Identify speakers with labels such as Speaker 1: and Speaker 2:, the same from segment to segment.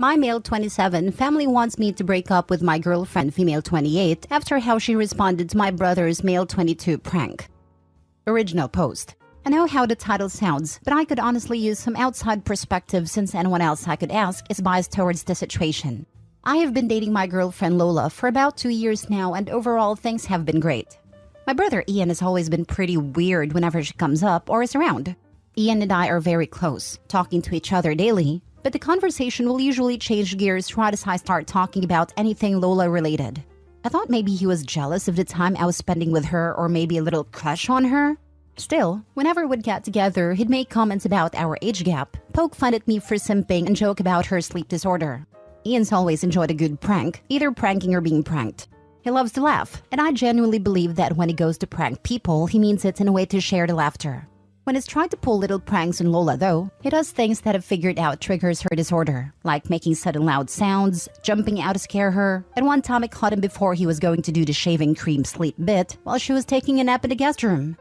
Speaker 1: My male 27 family wants me to break up with my girlfriend female 28 after how she responded to my brother's male 22 prank. Original post. I know how the title sounds, but I could honestly use some outside perspective since anyone else I could ask is biased towards the situation. I have been dating my girlfriend Lola for about 2 years now, and overall things have been great. My brother Ian has always been pretty weird whenever she comes up or is around. Ian and I are very close, talking to each other daily, but the conversation will usually change gears right as I start talking about anything Lola related. I thought maybe he was jealous of the time I was spending with her or maybe a little crush on her. Still, whenever we'd get together, he'd make comments about our age gap, poke fun at me for simping, and joke about her sleep disorder. Ian's always enjoyed a good prank, either pranking or being pranked. He loves to laugh, and I genuinely believe that when he goes to prank people, he means it in a way to share the laughter. When he's trying to pull little pranks on Lola though, he does things that I've figured out triggers her disorder, like making sudden loud sounds, jumping out to scare her, and one time I caught him before he was going to do the shaving cream sleep bit while she was taking a nap in the guest room.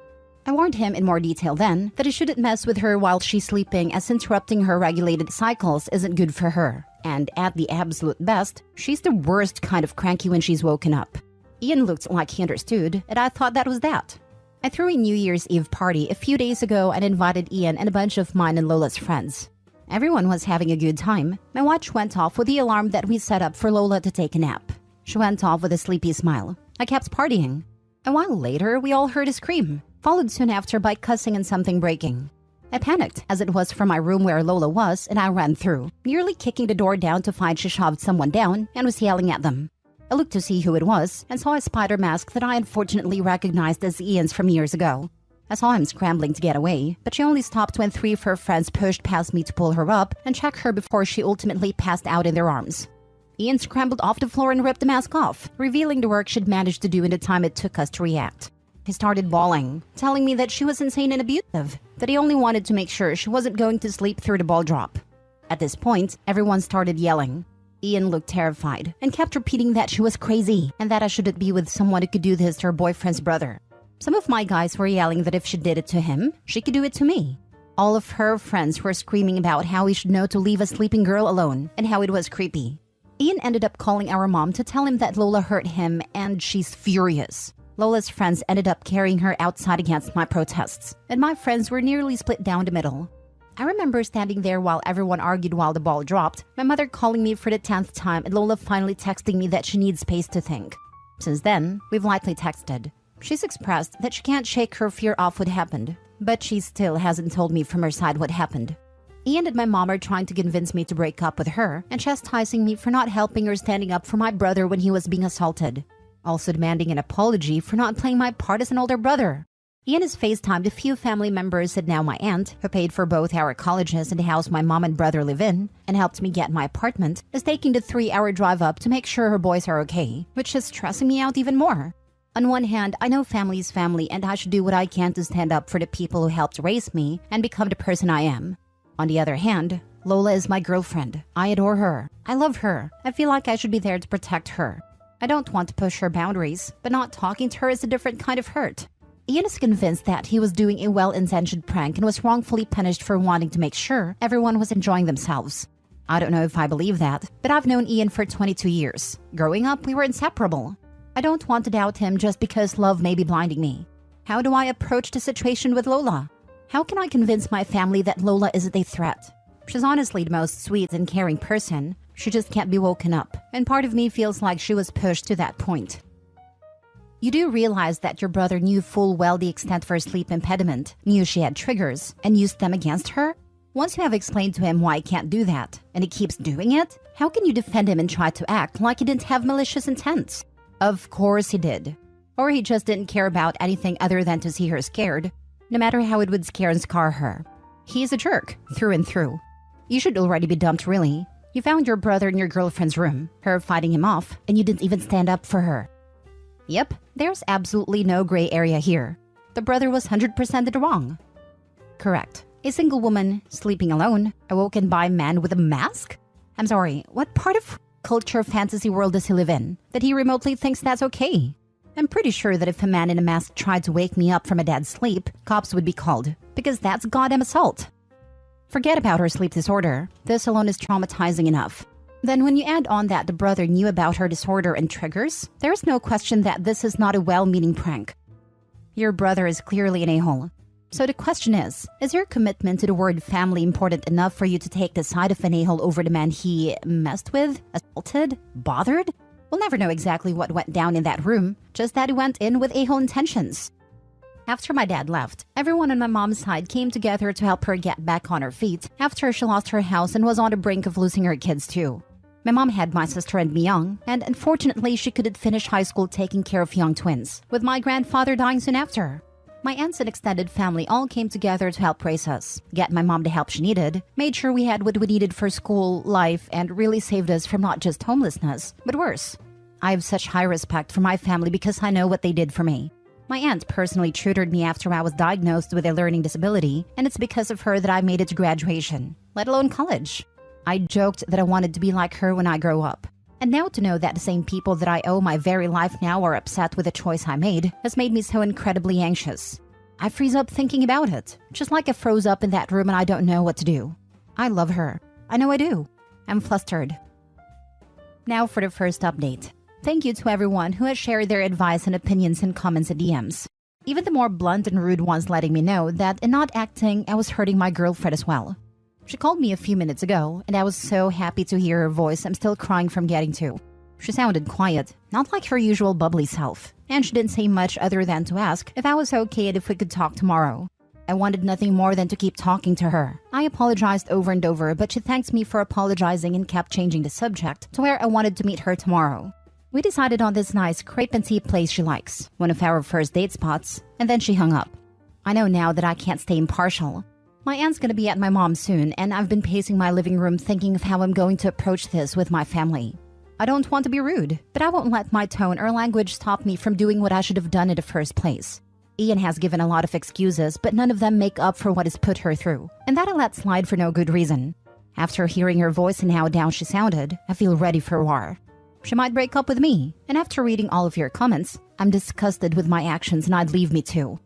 Speaker 1: I warned him in more detail then that he shouldn't mess with her while she's sleeping, as interrupting her regulated cycles isn't good for her. And at the absolute best, she's the worst kind of cranky when she's woken up. Ian looked like he understood, and I thought that was that. I threw a New Year's Eve party a few days ago and invited Ian and a bunch of mine and Lola's friends. Everyone was having a good time. My watch went off with the alarm that we set up for Lola to take a nap. She went off with a sleepy smile. I kept partying. A while later, we all heard a scream, followed soon after by cussing and something breaking. I panicked, as it was from my room where Lola was, and I ran through, nearly kicking the door down to find she shoved someone down and was yelling at them. I looked to see who it was and saw a spider mask that I unfortunately recognized as Ian's from years ago. I saw him scrambling to get away, but she only stopped when 3 of her friends pushed past me to pull her up and check her before she ultimately passed out in their arms. Ian scrambled off the floor and ripped the mask off, revealing the work she'd managed to do in the time it took us to react. He started bawling, telling me that she was insane and abusive, that he only wanted to make sure she wasn't going to sleep through the ball drop. At this point, everyone started yelling. Ian looked terrified and kept repeating that she was crazy and that I shouldn't be with someone who could do this to her boyfriend's brother. Some of my guys were yelling that if she did it to him, she could do it to me. All of her friends were screaming about how he should know to leave a sleeping girl alone and how it was creepy. Ian ended up calling our mom to tell him that Lola hurt him, and she's furious. Lola's friends ended up carrying her outside against my protests, and my friends were nearly split down the middle. I remember standing there while everyone argued while the ball dropped, my mother calling me for the 10th time, and Lola finally texting me that she needs space to think. Since then, we've lightly texted. She's expressed that she can't shake her fear off what happened, but she still hasn't told me from her side what happened. Ian and my mom are trying to convince me to break up with her and chastising me for not helping or standing up for my brother when he was being assaulted. Also demanding an apology for not playing my part as an older brother. Ian has FaceTimed a few family members, and now my aunt, who paid for both our colleges and the house my mom and brother live in, and helped me get my apartment, is taking the 3-hour drive up to make sure her boys are okay, which is stressing me out even more. On one hand, I know family is family, and I should do what I can to stand up for the people who helped raise me and become the person I am. On the other hand, Lola is my girlfriend. I adore her. I love her. I feel like I should be there to protect her. I don't want to push her boundaries, but not talking to her is a different kind of hurt. Ian is convinced that he was doing a well-intentioned prank and was wrongfully punished for wanting to make sure everyone was enjoying themselves. I don't know if I believe that, but I've known Ian for 22 years. Growing up, we were inseparable. I don't want to doubt him just because love may be blinding me. How do I approach the situation with Lola? How can I convince my family that Lola isn't a threat? She's honestly the most sweet and caring person. She just can't be woken up, and part of me feels like she was pushed to that point. You do realize that your brother knew full well the extent of her sleep impediment, knew she had triggers, and used them against her? Once you have explained to him why he can't do that, and he keeps doing it, how can you defend him and try to act like he didn't have malicious intents? Of course he did. Or he just didn't care about anything other than to see her scared, no matter how it would scare and scar her. He's a jerk, through and through. You should already be dumped, really. You found your brother in your girlfriend's room, her fighting him off, and you didn't even stand up for her. Yep, there's absolutely no gray area here. The brother was 100% in the wrong. Correct. A single woman, sleeping alone, awoken by a man with a mask? I'm sorry, what part of culture fantasy world does he live in, that he remotely thinks that's okay? I'm pretty sure that if a man in a mask tried to wake me up from a dead sleep, cops would be called, because that's goddamn assault. Forget about her sleep disorder. This alone is traumatizing enough. Then when you add on that the brother knew about her disorder and triggers, there is no question that this is not a well-meaning prank. Your brother is clearly an a-hole. So the question is your commitment to the word family important enough for you to take the side of an a-hole over the man he messed with, assaulted, bothered? We'll never know exactly what went down in that room, just that he went in with a-hole intentions. After my dad left, everyone on my mom's side came together to help her get back on her feet after she lost her house and was on the brink of losing her kids too. My mom had my sister and me young, and unfortunately she couldn't finish high school taking care of young twins, with my grandfather dying soon after. My aunts and extended family all came together to help raise us, get my mom the help she needed, made sure we had what we needed for school, life, and really saved us from not just homelessness, but worse. I have such high respect for my family because I know what they did for me. My aunt personally tutored me after I was diagnosed with a learning disability, and it's because of her that I made it to graduation, let alone college. I joked that I wanted to be like her when I grow up. And now to know that the same people that I owe my very life now are upset with the choice I made has made me so incredibly anxious. I freeze up thinking about it, just like I froze up in that room and I don't know what to do. I love her. I know I do. I'm flustered. Now for the first update. Thank you to everyone who has shared their advice and opinions in comments and DMs. Even the more blunt and rude ones letting me know that in not acting, I was hurting my girlfriend as well. She called me a few minutes ago, and I was so happy to hear her voice I'm still crying from getting to. She sounded quiet, not like her usual bubbly self, and she didn't say much other than to ask if I was okay and if we could talk tomorrow. I wanted nothing more than to keep talking to her. I apologized over and over, but she thanked me for apologizing and kept changing the subject to where I wanted to meet her tomorrow. We decided on this nice crepe and tea place she likes, one of our first date spots, and then she hung up. I know now that I can't stay impartial. My aunt's gonna be at my mom's soon, and I've been pacing my living room thinking of how I'm going to approach this with my family. I don't want to be rude, but I won't let my tone or language stop me from doing what I should have done in the first place. Ian has given a lot of excuses, but none of them make up for what has put her through, and that I let slide for no good reason. After hearing her voice and how down she sounded, I feel ready for war. She might break up with me, and after reading all of your comments, I'm disgusted with my actions and I'd leave me too.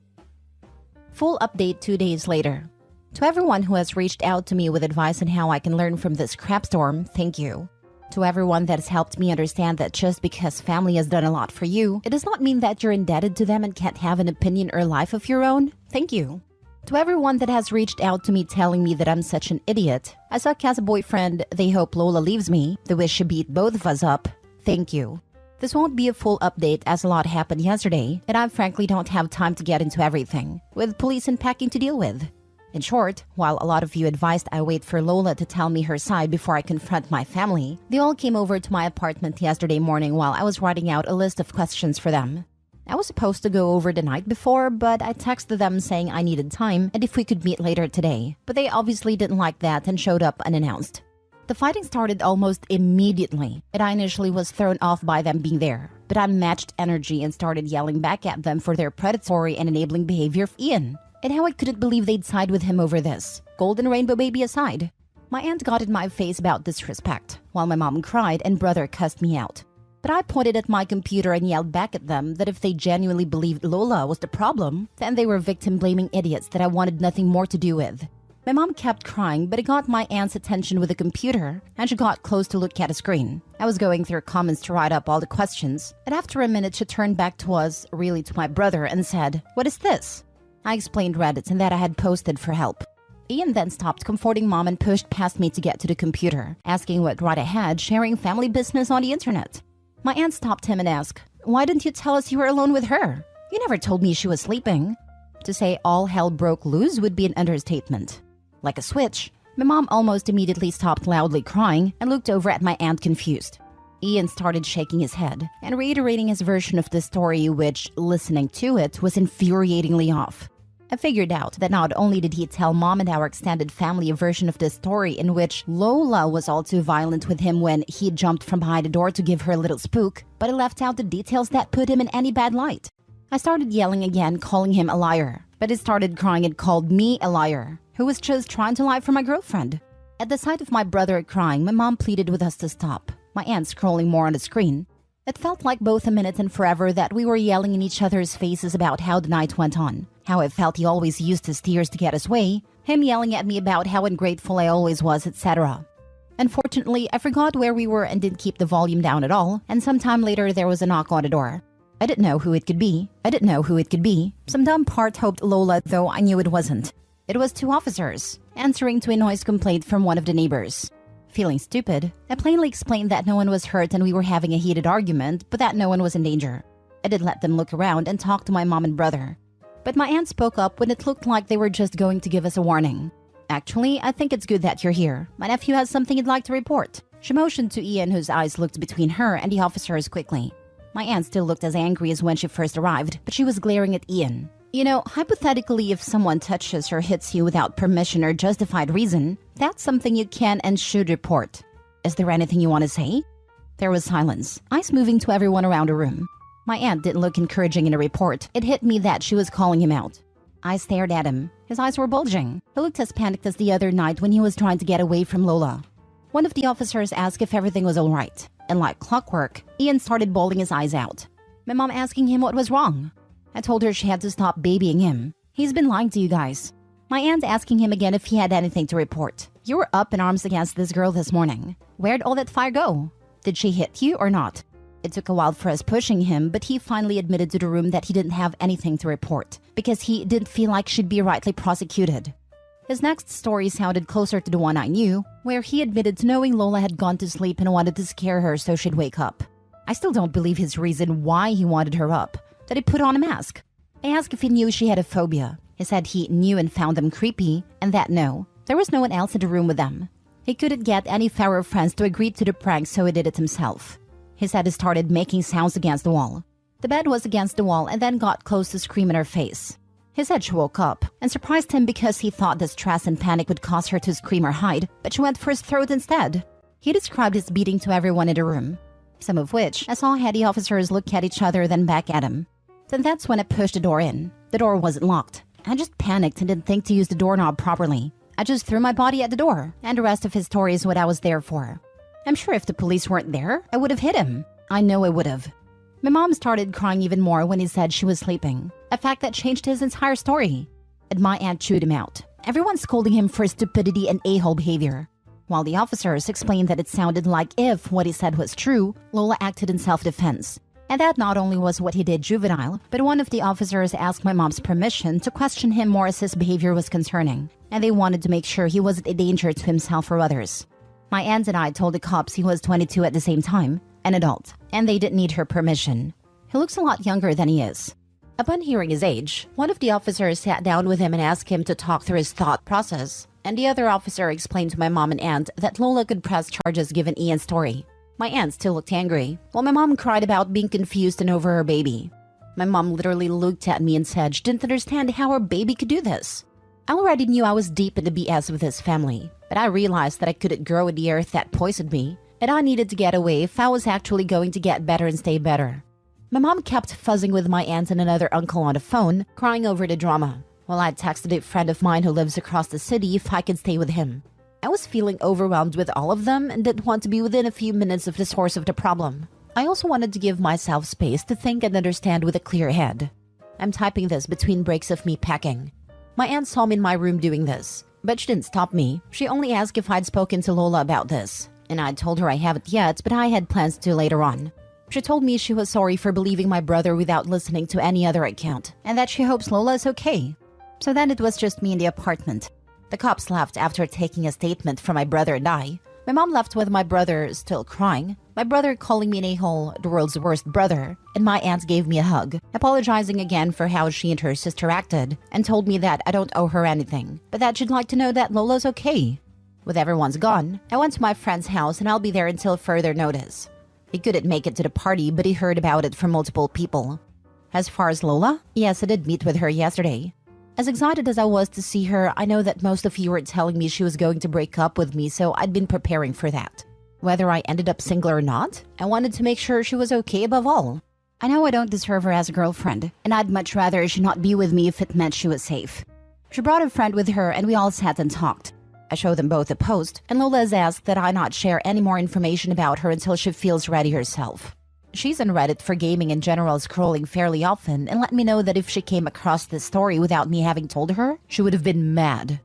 Speaker 1: Full update 2 days later. To everyone who has reached out to me with advice on how I can learn from this crap storm, thank you. To everyone that has helped me understand that just because family has done a lot for you, it does not mean that you're indebted to them and can't have an opinion or life of your own, thank you. To everyone that has reached out to me telling me that I'm such an idiot, I suck as a boyfriend, they hope Lola leaves me, they wish she beat both of us up, thank you. This won't be a full update as a lot happened yesterday, and I frankly don't have time to get into everything, with police and packing to deal with. In short, while a lot of you advised I wait for Lola to tell me her side before I confront my family, they all came over to my apartment yesterday morning while I was writing out a list of questions for them. I was supposed to go over the night before, but I texted them saying I needed time and if we could meet later today, but they obviously didn't like that and showed up unannounced. The fighting started almost immediately, and I initially was thrown off by them being there, but I matched energy and started yelling back at them for their predatory and enabling behavior of Ian. And how I couldn't believe they'd side with him over this, golden rainbow baby aside. My aunt got in my face about disrespect, while my mom cried and brother cussed me out. But I pointed at my computer and yelled back at them that if they genuinely believed Lola was the problem, then they were victim-blaming idiots that I wanted nothing more to do with. My mom kept crying, but it got my aunt's attention with the computer, and she got close to look at a screen. I was going through comments to write up all the questions, and after a minute she turned back to us, really to my brother, and said, "What is this?" I explained Reddit and that I had posted for help. Ian then stopped comforting mom and pushed past me to get to the computer, asking what right I had sharing family business on the internet. My aunt stopped him and asked, "Why didn't you tell us you were alone with her? You never told me she was sleeping." To say all hell broke loose would be an understatement. Like a switch, my mom almost immediately stopped loudly crying and looked over at my aunt confused. Ian started shaking his head and reiterating his version of the story, which, listening to it, was infuriatingly off. I figured out that not only did he tell mom and our extended family a version of this story in which Lola was all too violent with him when he jumped from behind the door to give her a little spook, but he left out the details that put him in any bad light. I started yelling again, calling him a liar, but he started crying and called me a liar, who was just trying to lie for my girlfriend. At the sight of my brother crying, my mom pleaded with us to stop, my aunt scrolling more on the screen. It felt like both a minute and forever that we were yelling in each other's faces about how the night went on, how I felt he always used his tears to get his way, him yelling at me about how ungrateful I always was, etc. Unfortunately, I forgot where we were and didn't keep the volume down at all, and sometime later there was a knock on the door. I didn't know who it could be. Some dumb part hoped Lola, though I knew it wasn't. It was 2 officers, answering to a noise complaint from one of the neighbors. Feeling stupid, I plainly explained that no one was hurt and we were having a heated argument, but that no one was in danger. I did let them look around and talk to my mom and brother. But my aunt spoke up when it looked like they were just going to give us a warning. Actually, I think it's good that you're here. My nephew has something he'd like to report. She motioned to Ian, whose eyes looked between her and the officers quickly. My aunt still looked as angry as when she first arrived, but she was glaring at Ian. You know, hypothetically, if someone touches or hits you without permission or justified reason, that's something you can and should report. Is there anything you want to say? There was silence, eyes moving to everyone around the room. My aunt didn't look encouraging in a report. It hit me that she was calling him out. I stared at him. His eyes were bulging. He looked as panicked as the other night when he was trying to get away from Lola. One of the officers asked if everything was all right, and like clockwork, Ian started bawling his eyes out. My mom asking him what was wrong. I told her she had to stop babying him. He's been lying to you guys. My aunt asking him again if he had anything to report. You were up in arms against this girl this morning. Where'd all that fire go? Did she hit you or not? It took a while for us pushing him, but he finally admitted to the room that he didn't have anything to report because he didn't feel like she'd be rightly prosecuted. His next story sounded closer to the one I knew, where he admitted to knowing Lola had gone to sleep and wanted to scare her so she'd wake up. I still don't believe his reason why he wanted her up, that he put on a mask. I asked if he knew she had a phobia. He said he knew and found them creepy, and that no, there was no one else in the room with them. He couldn't get any fewer friends to agree to the prank, so he did it himself. He said he started making sounds against the wall. The bed was against the wall and then got close to scream in her face. He said she woke up and surprised him because he thought the stress and panic would cause her to scream or hide, but she went for his throat instead. He described his beating to everyone in the room, some of which I saw had the officers look at each other then back at him. Then that's when I pushed the door in. The door wasn't locked. I just panicked and didn't think to use the doorknob properly. I just threw my body at the door, and the rest of his story is what I was there for. I'm sure if the police weren't there, I would have hit him. I know I would have. My mom started crying even more when he said she was sleeping, a fact that changed his entire story. And my aunt chewed him out, everyone scolding him for stupidity and a-hole behavior. While the officers explained that it sounded like if what he said was true, Lola acted in self-defense. And that not only was what he did juvenile, but one of the officers asked my mom's permission to question him more as his behavior was concerning, and they wanted to make sure he wasn't a danger to himself or others. My aunt and I told the cops he was 22 at the same time, an adult, and they didn't need her permission. He looks a lot younger than he is. Upon hearing his age, one of the officers sat down with him and asked him to talk through his thought process, and the other officer explained to my mom and aunt that Lola could press charges given Ian's story. My aunt still looked angry, while my mom cried about being confused and over her baby. My mom literally looked at me and said she didn't understand how her baby could do this. I already knew I was deep in the BS with his family, but I realized that I couldn't grow in the earth that poisoned me, and I needed to get away if I was actually going to get better and stay better. My mom kept fuzzing with my aunt and another uncle on the phone, crying over the drama, while I texted a friend of mine who lives across the city if I could stay with him. I was feeling overwhelmed with all of them and didn't want to be within a few minutes of the source of the problem. I also wanted to give myself space to think and understand with a clear head. I'm typing this between breaks of me packing. My aunt saw me in my room doing this, but she didn't stop me. She only asked if I'd spoken to Lola about this, and I told her I haven't yet, but I had plans to later on. She told me she was sorry for believing my brother without listening to any other account, and that she hopes Lola is okay. So then it was just me in the apartment. The cops left after taking a statement from my brother and I. My mom left with my brother still crying, my brother calling me an a-hole, the world's worst brother, and my aunt gave me a hug, apologizing again for how she and her sister acted, and told me that I don't owe her anything, but that she'd like to know that Lola's okay. With everyone's gone, I went to my friend's house and I'll be there until further notice. He couldn't make it to the party, but he heard about it from multiple people. As far as Lola, yes, I did meet with her yesterday. As excited as I was to see her, I know that most of you were telling me she was going to break up with me, so I'd been preparing for that. Whether I ended up single or not, I wanted to make sure she was okay above all. I know I don't deserve her as a girlfriend, and I'd much rather she not be with me if it meant she was safe. She brought a friend with her and we all sat and talked. I showed them both a post, and Lola has asked that I not share any more information about her until she feels ready herself. She's on Reddit for gaming in general, scrolling fairly often, and let me know that if she came across this story without me having told her, she would have been mad.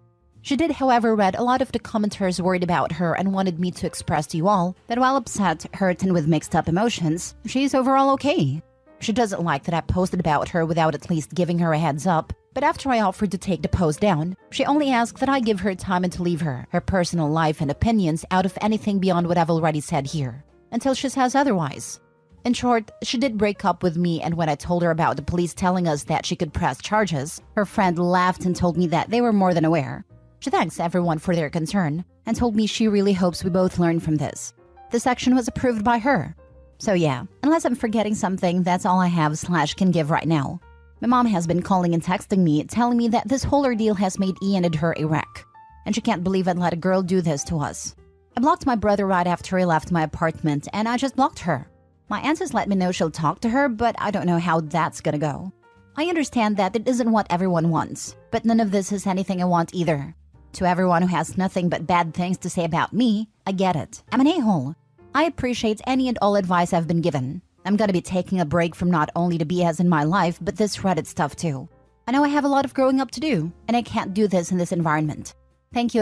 Speaker 1: She did, however, read a lot of the commenters worried about her and wanted me to express to you all that while upset, hurt, and with mixed up emotions, she's overall okay. She doesn't like that I posted about her without at least giving her a heads up, but after I offered to take the post down, she only asked that I give her time and to leave her personal life and opinions out of anything beyond what I've already said here, until she says otherwise. In short, she did break up with me, and when I told her about the police telling us that she could press charges, her friend laughed and told me that they were more than aware. She thanks everyone for their concern and told me she really hopes we both learn from this. This action was approved by her. So yeah, unless I'm forgetting something, that's all I have / can give right now. My mom has been calling and texting me, telling me that this whole ordeal has made Ian and her a wreck, and she can't believe I'd let a girl do this to us. I blocked my brother right after he left my apartment, and I just blocked her. My aunt has let me know she'll talk to her, but I don't know how that's gonna go. I understand that it isn't what everyone wants, but none of this is anything I want either. To everyone who has nothing but bad things to say about me, I get it. I'm an a-hole. I appreciate any and all advice I've been given. I'm gonna be taking a break from not only the BS in my life, but this Reddit stuff too. I know I have a lot of growing up to do, and I can't do this in this environment. Thank you.